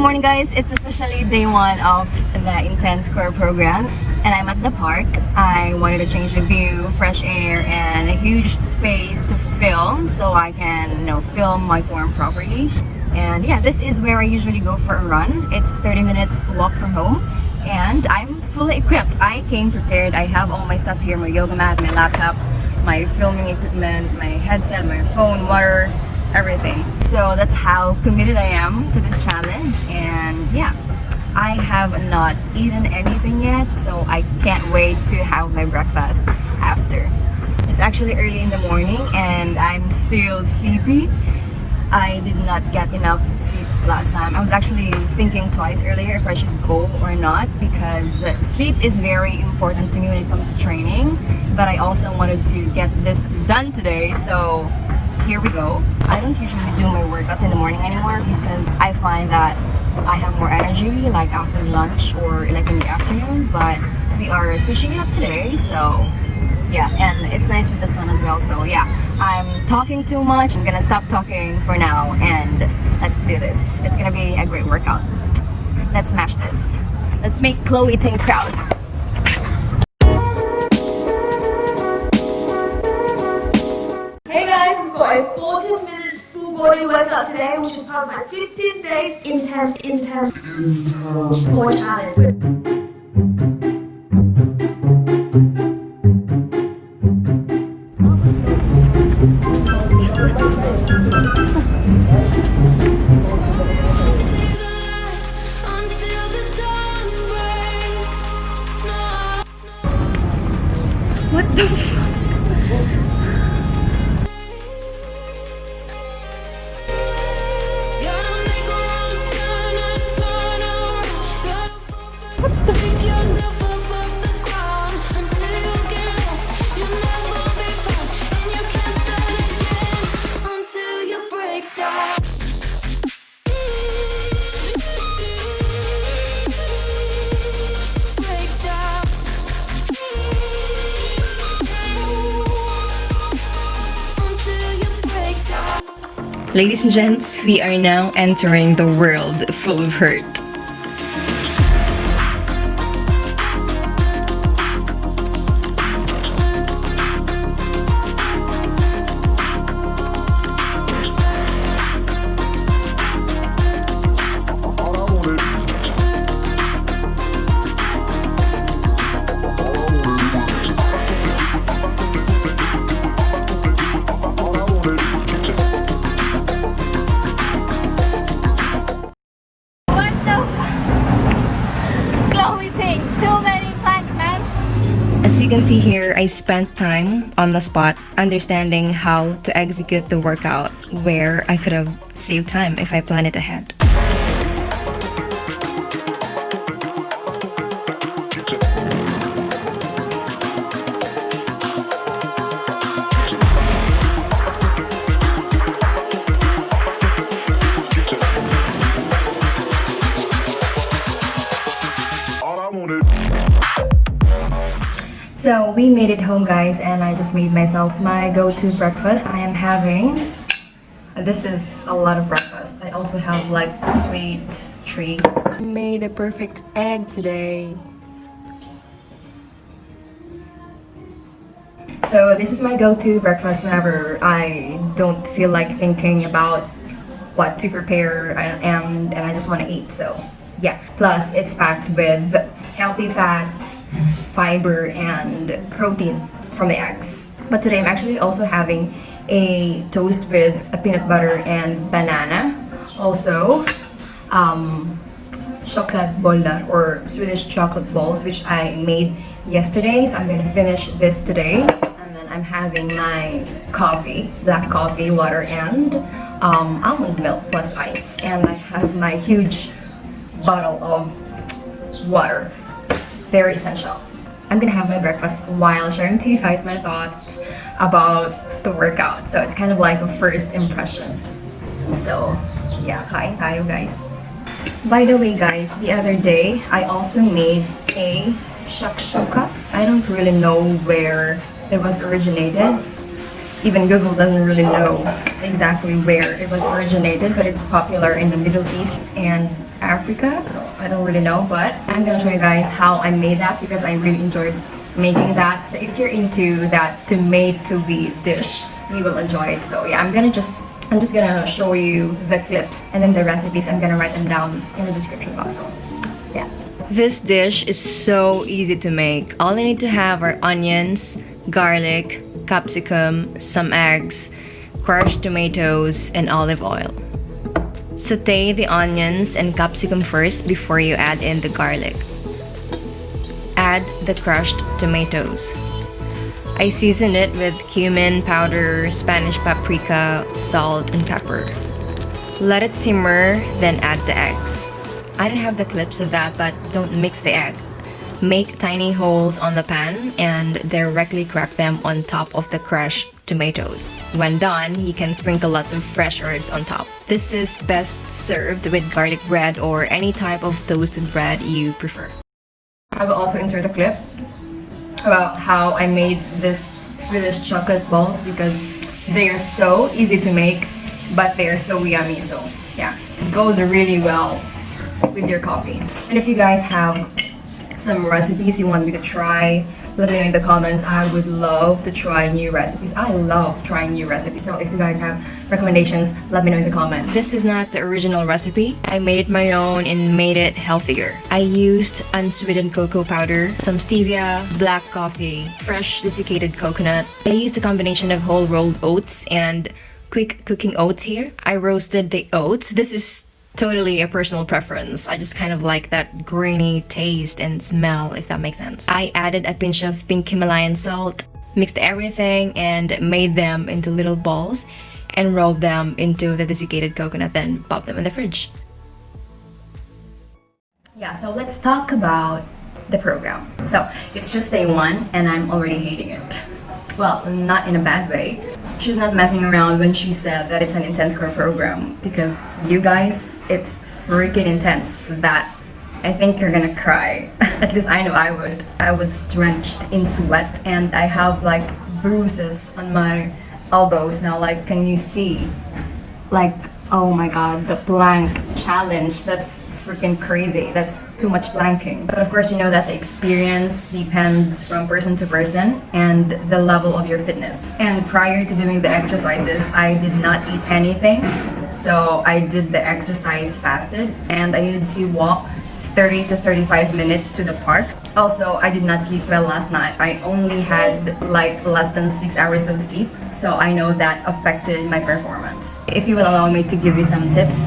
morning guys, it's officially day one of the Intense Core program and I'm at the park. I wanted to change the view, fresh air, and a huge space to film so I can, film my form properly. And yeah, this is where I usually go for a run. It's 30 minutes walk from home and I'm fully equipped. I came prepared. I have all my stuff here, my yoga mat, my laptop, my filming equipment, my headset, my phone, water, everything. So that's how committed I am to this challenge. And yeah, I have not eaten anything yet, so I can't wait to have my breakfast after. It's actually early in the morning and I'm still sleepy. I did not get enough sleep last time. I was actually thinking twice earlier if I should go or not, because sleep is very important to me when it comes to training, but I also wanted to get this done today, so here we go. I don't usually do my workouts in the morning anymore because I find that I have more energy like after lunch or like in the afternoon, but we are switching it up today, so yeah, and it's nice with the sun as well. So yeah, I'm talking too much. I'm gonna stop talking for now and let's do this. It's gonna be a great workout. Let's smash this. Let's make Chloe Ting proud. Hey guys, we've got a 14 minutes full body workout today, which is part of my 15 days intense core challenge. What the fuck? Ladies and gents, we are now entering the world full of hurt. As you can see here, I spent time on the spot understanding how to execute the workout where I could have saved time if I planned it ahead. So we made it home guys, and I just made myself my go-to breakfast. I am having, this is a lot of breakfast. I also have like a sweet treat. I made a perfect egg today. So this is my go-to breakfast whenever I don't feel like thinking about what to prepare and I just want to eat. So yeah, plus it's packed with healthy fats, fiber, and protein from the eggs. But today I'm actually also having a toast with a peanut butter and banana. Also, chocolate bollar or Swedish chocolate balls, which I made yesterday. So I'm gonna finish this today. And then I'm having my coffee, black coffee, water, and almond milk plus ice. And I have my huge bottle of water. Very essential. I'm gonna have my breakfast while sharing to you guys my thoughts about the workout. So it's kind of like a first impression. So yeah, kain tayo guys. By the way guys, the other day I also made a shakshuka. I don't really know where it was originated. Even Google doesn't really know exactly where it was originated, but it's popular in the Middle East and Africa, so I don't really know, but I'm gonna show you guys how I made that because I really enjoyed making that. So if you're into that tomato dish, you will enjoy it. So yeah, I'm just gonna show you the clips, and then the recipes I'm gonna write them down in the description box. So yeah. This dish is so easy to make. All you need to have are onions, garlic, capsicum, some eggs, crushed tomatoes, and olive oil. Saute the onions and capsicum first before you add in the garlic. Add the crushed tomatoes. I season it with cumin powder, Spanish paprika, salt, and pepper. Let it simmer, then add the eggs. I don't have the clips of that, but don't mix the egg. Make tiny holes on the pan and directly crack them on top of the crushed tomatoes. When done, you can sprinkle lots of fresh herbs on top. This is best served with garlic bread or any type of toasted bread you prefer. I will also insert a clip about how I made this Swedish chocolate balls because they are so easy to make, but they are so yummy. So yeah, it goes really well with your coffee. And if you guys have some recipes you want me to try, let me know in the comments. I would love to try new recipes. I love trying new recipes. So if you guys have recommendations, let me know in the comments. This is not the original recipe. I made it my own and made it healthier. I used unsweetened cocoa powder, some stevia, black coffee, fresh desiccated coconut. I used a combination of whole rolled oats and quick cooking oats here. I roasted the oats. This is totally a personal preference. I just kind of like that grainy taste and smell, if that makes sense. I added a pinch of pink Himalayan salt, mixed everything, and made them into little balls and rolled them into the desiccated coconut, then pop them in the fridge. Yeah, so let's talk about the program. So it's just day one and I'm already hating it. Well, not in a bad way. She's not messing around when she said that it's an intense core program because you guys, it's freaking intense that I think you're gonna cry. At least I know I would. I was drenched in sweat and I have like bruises on my elbows now. Like, can you see? Like, oh my god, the plank challenge, that's freaking crazy. That's too much planking. But of course, you know that the experience depends from person to person and the level of your fitness. And prior to doing the exercises, I did not eat anything. So I did the exercise fasted and I needed to walk 30 to 35 minutes to the park. Also, I did not sleep well last night. I only had like less than 6 hours of sleep. So I know that affected my performance. If you will allow me to give you some tips,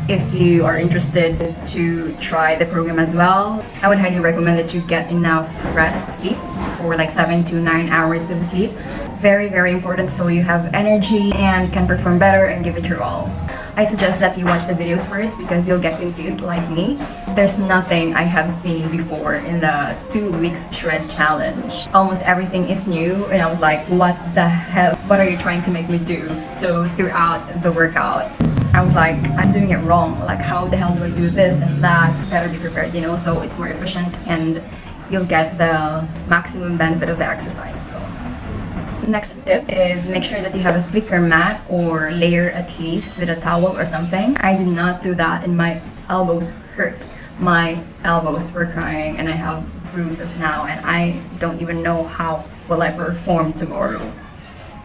if you are interested to try the program as well, I would highly recommend that you get enough rest sleep for like 7 to 9 hours of sleep. Very, very important so you have energy and can perform better and give it your all. I suggest that you watch the videos first because you'll get confused like me. There's nothing I have seen before in the 2 weeks shred challenge. Almost everything is new and I was like, what the hell? What are you trying to make me do? So throughout the workout, I was like, I'm doing it wrong. Like, how the hell do I do this and that? Better be prepared, you know, so it's more efficient and you'll get the maximum benefit of the exercise. Next tip is make sure that you have a thicker mat or layer at least with a towel or something. I did not do that and my elbows hurt. My elbows were crying and I have bruises now and I don't even know how will I perform tomorrow.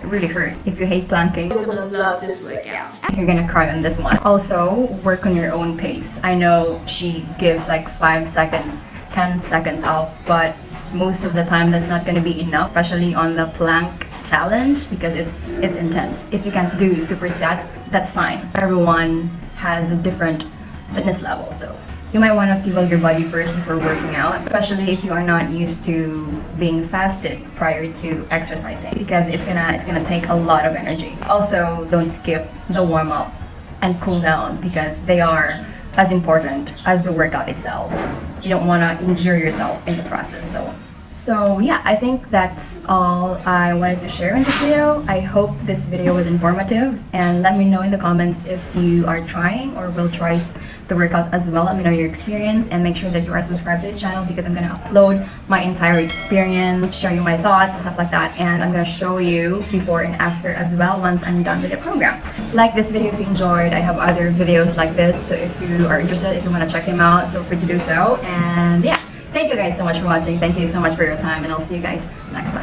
It really hurt. If you hate planking, you will love this workout. You're gonna cry on this one. Also, work on your own pace. I know she gives like 5 seconds, 10 seconds off, but most of the time that's not gonna be enough, especially on the plank challenge because it's intense. If you can't do supersets, that's fine. Everyone has a different fitness level, so you might want to fuel your body first before working out, especially if you are not used to being fasted prior to exercising because it's gonna take a lot of energy. Also, don't skip the warm-up and cool down because they are as important as the workout itself. You don't want to injure yourself in the process. So yeah, I think that's all I wanted to share in this video. I hope this video was informative and let me know in the comments if you are trying or will try the workout as well. Let me know your experience and make sure that you are subscribed to this channel because I'm gonna upload my entire experience, show you my thoughts, stuff like that, and I'm gonna show you before and after as well once I'm done with the program. Like this video if you enjoyed. I have other videos like this, so if you are interested, if you want to check them out, feel free to do so. And yeah, thank you guys so much for watching. Thank you so much for your time, and I'll see you guys next time.